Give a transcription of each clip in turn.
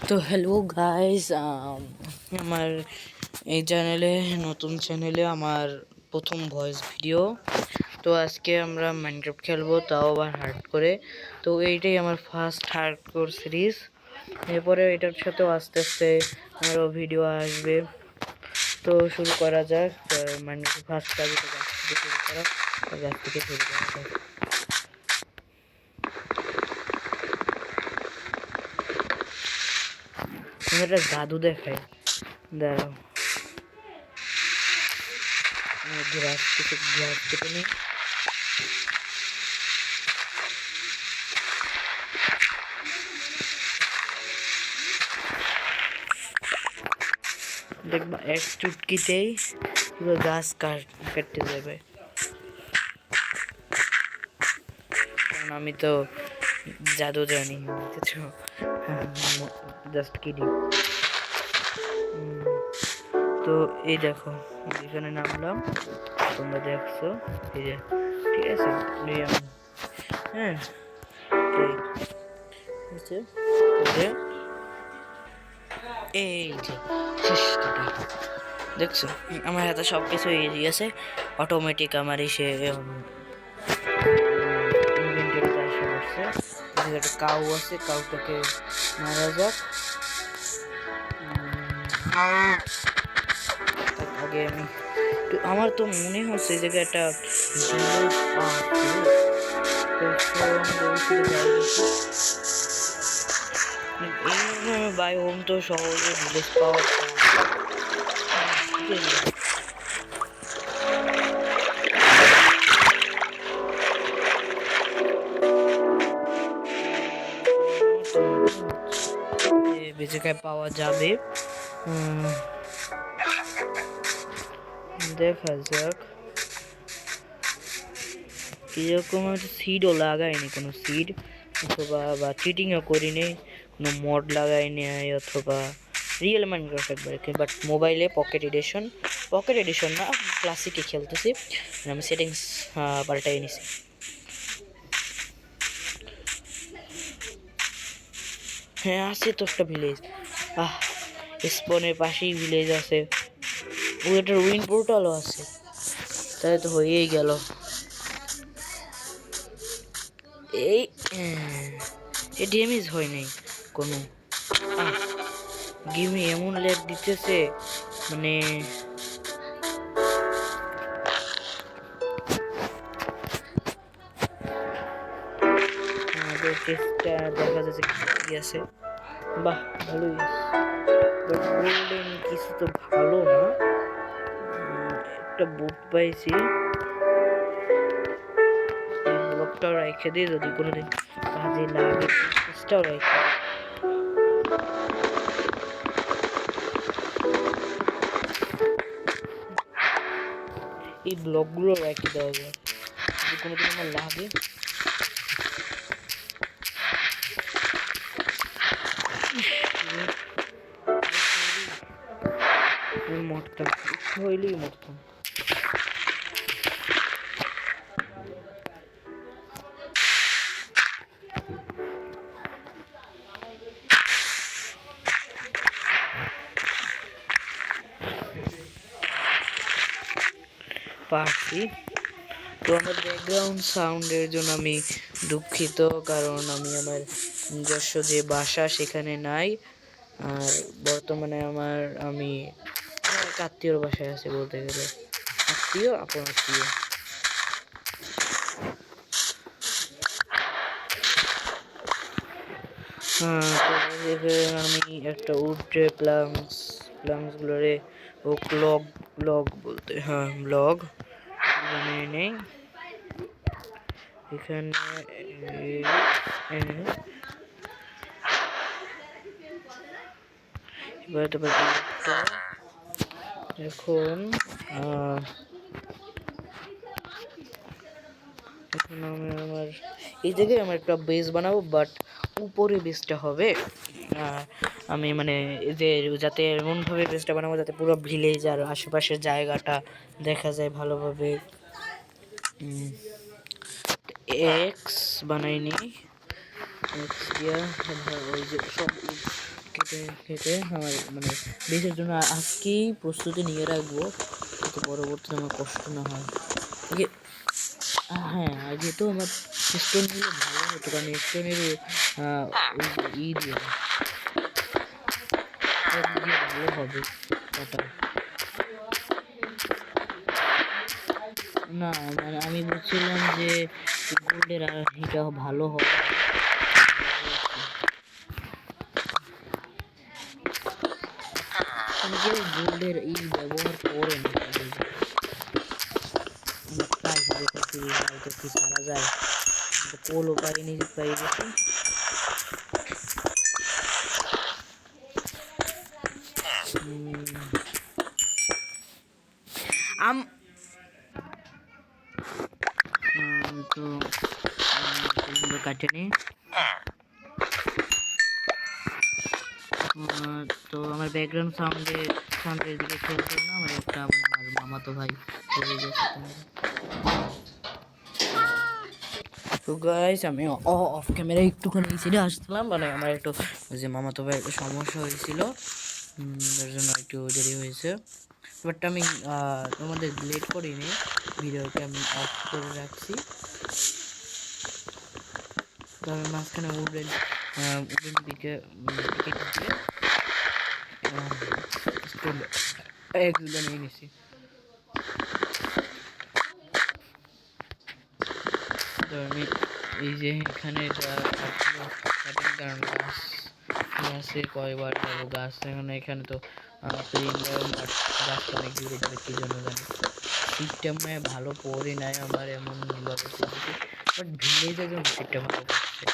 তো hello guys, আমার এই চ্যানেলে নতুন চ্যানেলে আমার প্রথম ভয়েস ভিডিও। তো আজকে আমরা মাইনক্রাফট খেলবো, তাও আবার হার্ড করে। তো এইটাই আমার ফার্স্ট হার্ড কোর সিরিজ। এরপরে এটার সাথেও আস্তে আস্তে আরও ভিডিও আসবে। তো শুরু করা যাক। মাইনক্রাফট ফার্স্ট কাজ গাছ থেকে শুরু করা, গাছ থেকে শুরু করা যাক। একটা জাদু দেখায়, দাঁড়াও। গ্রাস কেটে নিই। দেখবা এক চুটকিতেই পুরো গাছ কাটতে যাবে, কারণ আমি তো জাদু জানি, বুঝেছো? Just kidding. তো এই দেখো, এখানে নামলাম, তোমরা দেখছো, এই যে ঠিক আছে। হ্যাঁ, এই যে দেখছো, আমার হাতে সব কিছু ইজি আছে, অটোমেটিক আমার এসে ইনভেন্টরিতে আসে পড়ছে। একটা কাউ আছে, কাউটাকে মারা যাক। আগে আমি আমার তো মনে হচ্ছে এই জায়গায় একটা বায়োম তো সহজে ভিলেজ পাওয়া জায়গায় পাওয়া যাবে। দেখা যাক, এরকম সিডও লাগাইনি, কোনো সিড অথবা বা চিটিংও করিনি, কোনো মড লাগাইনি, অথবা রিয়েল মাইনক্রাফট একবারে। বাট মোবাইলে পকেট এডিশন না, ক্লাসিকে খেলতেছি। আমি সেটিংস পাল্টাই নিছি। হ্যাঁ, আছে তো একটা ভিলেজ। স্পনের পাশেই ভিলেজ আছে। ওটার উইন পোর্টালও আছে, তাহলে তো হয়েই গেল। এই ড্যামেজ হয় নাই কোনো। গেমে এমন ল্যাগ দিতেছে, মানে আমাদের টেস্টটা দেখা যাচ্ছে কি আছে। বাহ, ভালোই, বাট গোল্ডেন কিছু তো ভালো না। একটা বুট পাইছি, ব্লকটাও রেখে দিই, যদি কোনোদিন কাজে লাগে চেষ্টাও রেখে। এই ব্লকগুলো রেখে দেওয়া যায়, যদি কোনোদিন আমার লাগে। মরতাম, ইচ্ছা হইলেই মরতাম। পারছি। তো আমার ব্যাকগ্রাউন্ড সাউন্ডের জন্য আমি দুঃখিত, কারণ আমি আমার নিজস্ব যে বাসা সেখানে নাই। আর বর্তমানে আমি আত্মীয়র বাসায় আছি, বলতে গেলে আত্মীয়, আপন আত্মীয়। আমি একটা উডে প্লামসগুলোরে ও ব্লগ বলতে, হ্যাঁ ব্লগ বানিয়ে নেই এখানে। এবার তো এখন আমি আমার এই জায়গায় আমার একটা বেস বানাবো, বাট উপরে বেসটা হবে আমি মানে যে যাতে এমনভাবে বেসটা বানাবো যাতে পুরো ভিলেজ আর আশেপাশের জায়গাটা দেখা যায় ভালোভাবে। এক্স বানাইনি, এক্স দিয়া ওই যে সব খেতে খেতে আমার মানে বেসের জন্য আজকেই প্রস্তুতি নিয়ে রাখবো, যাতে পরবর্তীতে আমার কষ্ট না হয়। হ্যাঁ, আগে তো আমার স্টোন নিলে ভালো হতো, কারণ স্টোনের ওই যে দিয়ে ভালো হবে ওটা। না মানে আমি বলছিলাম যে গোল্ডের এটা ভালো হবে। কেউ গোল্ডের ব্যবহার করে না, ট্রাই করতেছি হয়তো কি সারা যায়, পোলও পাইনি পাই গেছি। তো এগুলো কাটে নি। তো আমার ব্যাকগ্রাউন্ড সাউন্ডের দিকে খেয়াল করো না, আমার একটা মানে আমার মামাতো ভাই চলে গেছে। তো গাইস আমি অফ ক্যামেরা একটুখানি ছেড়ে আসছিলাম, মানে আমার একটু যে মামাতো ভাই একটা সমস্যা হয়েছিল, তার জন্য একটু দেরি হয়েছে। বাট আমি তোমাদের লেট করিনি, ভিডিওকে আমি অফ করে রাখছি। তো আমি মাঝখানে উডেন দিকে এগুলো নিয়ে নিছি। তো আমি এই যে এখানে কারণ গাছে কয়বার যাবো, গাছ এখানে তো গাছটা অনেক দূরে দূরে, কি জন্য জানি সিস্টেমে ভালো পড়ে নাই আমার, এমন ভাবে বাট ভিলেজে যেমন সিস্টেম ভালো পড়ছে।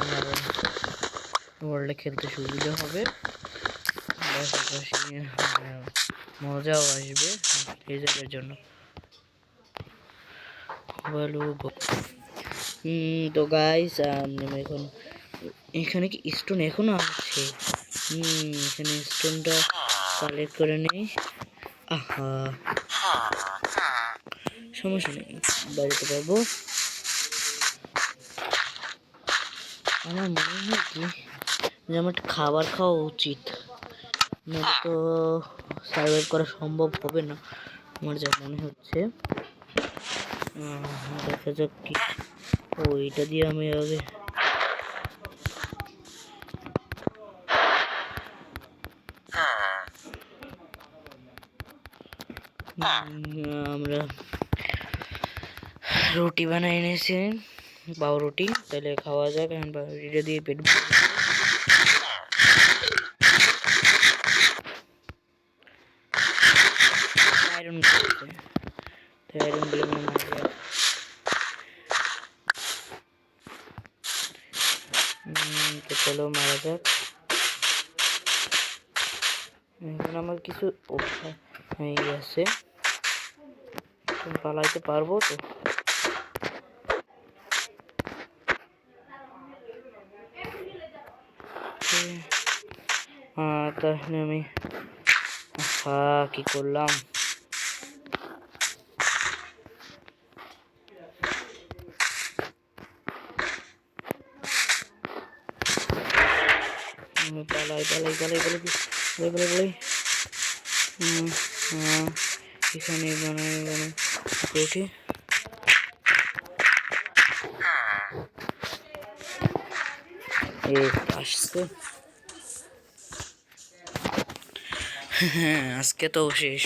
আমার ওয়ার্ল্ডে খেলতে সুবিধা হবে, মজাও আসবে ভিলেজের জন্য। তো গাইস এখন এখানে কি স্টোন এখনো আছে? এখানে স্টোনটা কালেক্ট করে নেই। আহা, সমস্যা নেই, বাড়িতে পারবো। আমার মনে হয় কি যে আমার খাবার খাওয়া উচিত, নয়তো তো সার্ভাইভ করা সম্ভব হবে না আমার যা মনে হচ্ছে। দেখা যাক কি। ও এটা দিয়ে আমি আগে আমরা রুটি বানাই এনেছি, পাউরুটি, তাহলে খাওয়া যাক। এখন পাউরুটিটা দিয়ে পেট আয়রন করছে, আয়রন গুলো মারা তো চলো মারা যাক। এখন আমার কিছু হয়ে গেছে, পালাইতে পারবো তো? তাহলে আমি কি করলাম, পালাই পালাই পালাই পালাই পালাই পালাই পালাই এখানে বানাই উঠি। আসছে হ্যাঁ, আজকে তো শেষ।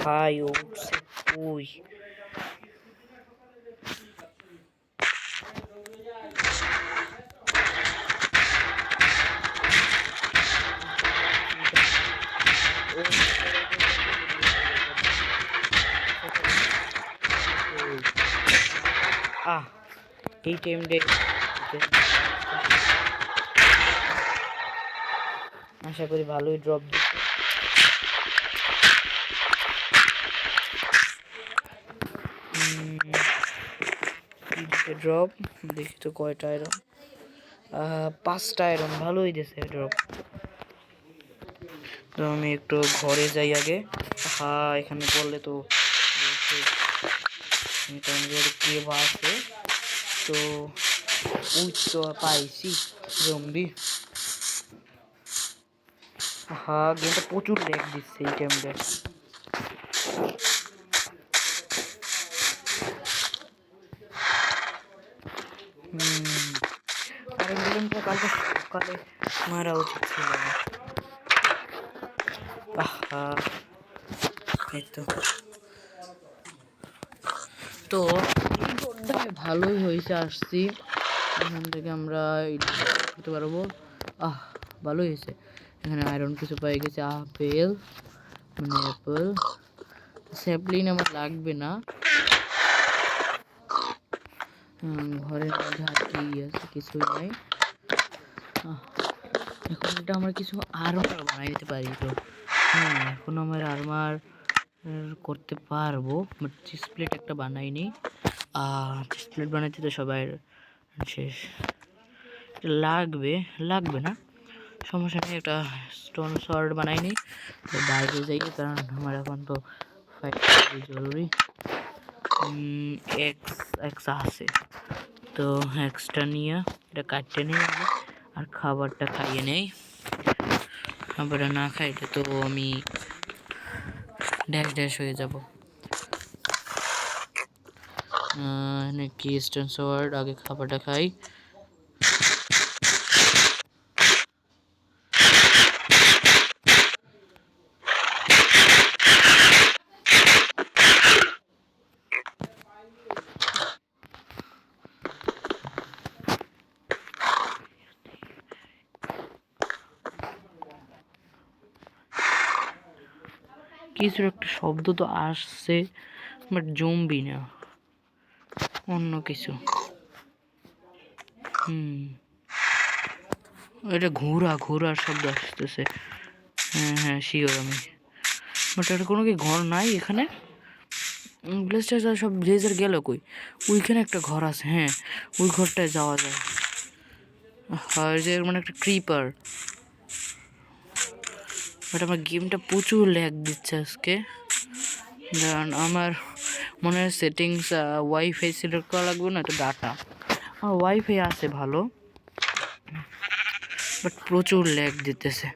ভাই উঠছে ওই এই টাইমটা আশা করি ভালোই ড্রপ দিচ্ছে। ড্রপ দেখি তো কয়টা আয়রন, 5টা আয়রন, ভালোই দিয়েছে ড্রপ। তো আমি একটু ঘরে যাই আগে। এখানে বললে তো কেভ আছে, তো ওই তো পাইছি জম্বি। হ্যাঁ, গেমটা প্রচুর ল্যাগ দিচ্ছে এই টাইমটা। আর গেমটা কালকে সকালে মারা উচিত ছিল না। এই তো ভালোই হয়েছে, আসছি এখান থেকে আমরা করতে পারবো। ভালোই হয়েছে, এখানে আয়রন কিছু পাই গেছে, আপেল মানে অ্যাপেল। স্যাপলিন আমার লাগবে না। ঘরের মধ্যে আর কি আছে, কিছুই নাই। এখন এটা আমরা কিছু আর্মার বানাই দিতে পারি তো। হ্যাঁ, এখন আমার আর্মার করতে পারবো, বাট চেস্ট প্লেট একটা বানাইনি। চেস্ট প্লেট বানাইতে তো সবাই শেষ। লাগবে না, সমস্যা নেই। একটা স্টোন শর্ট বানাইনি, তো বাইরে যাই, কারণ আমার এখন তো ফাইট জরুরি। এক্স আছে, তো এক্সটা নিয়ে এটা কাটতে নেই আর খাবারটা খাইয়ে নেই। খাবারটা না খাইলে তো আমি ড্যাশ হয়ে যাব। নাকি স্টোন শর্ট, আগে খাবারটা খাই। কিছুর একটা শব্দ তো আসছে, বাট জম্বি না, অন্য কিছু। এটা ঘোরার শব্দ আসতেছে। হ্যাঁ শিওর আমি, বাট এটা কোনো কি ঘর নাই এখানে। ব্লেস্টার সব ব্লেজার গেল কই? ওইখানে একটা ঘর আছে, হ্যাঁ ওই ঘরটায় যাওয়া যায়। হয় যে মানে একটা ক্রিপার। বাট আমার গেমটা প্রচুর ল্যাগ দিচ্ছে আজকে, কারণ আমার মনে হয় সেটিংস ওয়াইফাই সিলেক্ট করা লাগবে না, তো ডাটা আমার ওয়াইফাই আছে ভালো, বাট প্রচুর ল্যাগ দিতেছে।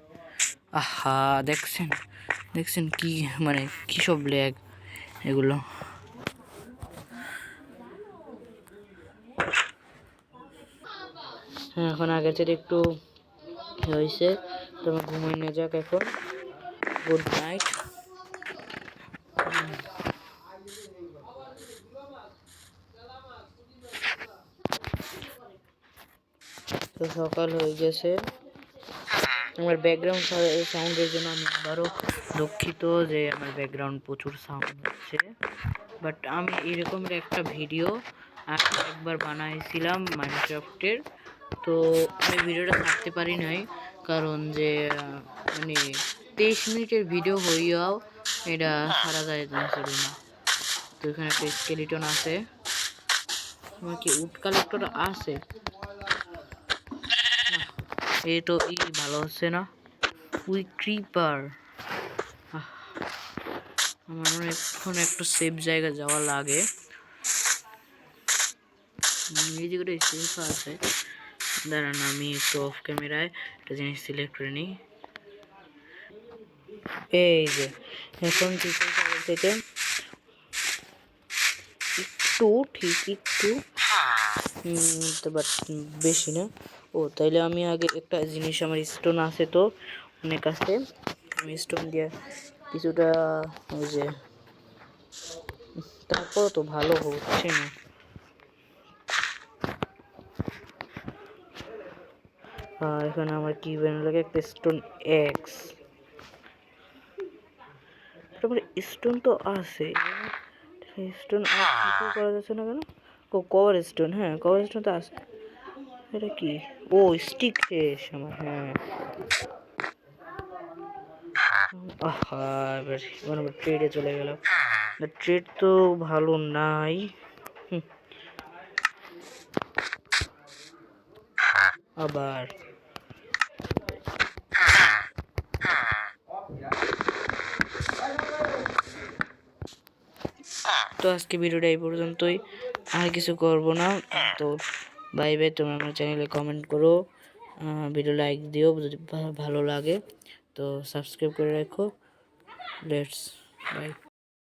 দেখছেন কি মানে কি সব ল্যাগ এগুলো। হ্যাঁ, এখন আগের থেকে একটু হয়েছে, তোমার ঘুমিয়ে নিয়ে যাক এখন। Good night. তো সকাল হয়ে গেছে। আমার ব্যাকগ্রাউন্ড সাউন্ডের জন্য আমি আবারও দুঃখিত যে আমার ব্যাকগ্রাউন্ড প্রচুর সাউন্ড হচ্ছে, বাট আমি এরকমের একটা ভিডিও একবার বানাইছিলাম মাইনক্রাফটের, তো আমি ভিডিওটা ছাড়তে পারি নাই, কারণ যে মানে 23 মিনিটের ভিডিও হইয়াও এটা ছাড়া যায় না। তো এখানে একটা স্কেলিটন আছে, আমার কি উড কালেক্টর আছে, এই তো ভালো হচ্ছে না। উই ক্রিপার, আমার মনে হয় এখন একটু সেফ জায়গা যাওয়া লাগে। এই জায়গাটা সেফ আছে, দাঁড়ান আমি একটু অফ ক্যামেরায় একটা জিনিস সিলেক্ট করে নিই। এই যে এখন ঠিক থেকে একটু তো বাট বেশি না। তাইলে আমি আগে একটা জিনিস, আমার স্টোন আছে তো অনেক আছে, আমি স্টোন দিয়ে কিছুটা ওই যে, তারপর তো ভালো হচ্ছে না। এখানে আমার কি বানানো লাগে, একটা স্টোন এক্স, তারপরে স্টোন তো আছে, স্টোন কিছু করা যাচ্ছে না কেন? কভার স্টোন, হ্যাঁ কভার স্টোন তো আছে। এটা কি? স্টিক শেষ আমার। হ্যাঁ এবার ট্রেডে চলে গেলাম, ট্রেড তো ভালো নাই। আবার তো আজকে ভিডিওটা এই পর্যন্তই, আর কিছু করব না। তো বাই বাই। তোমরা আমার চ্যানেলে কমেন্ট করো, ভিডিও লাইক দিও যদি ভালো লাগে, তো সাবস্ক্রাইব করে রাখো। Let's by.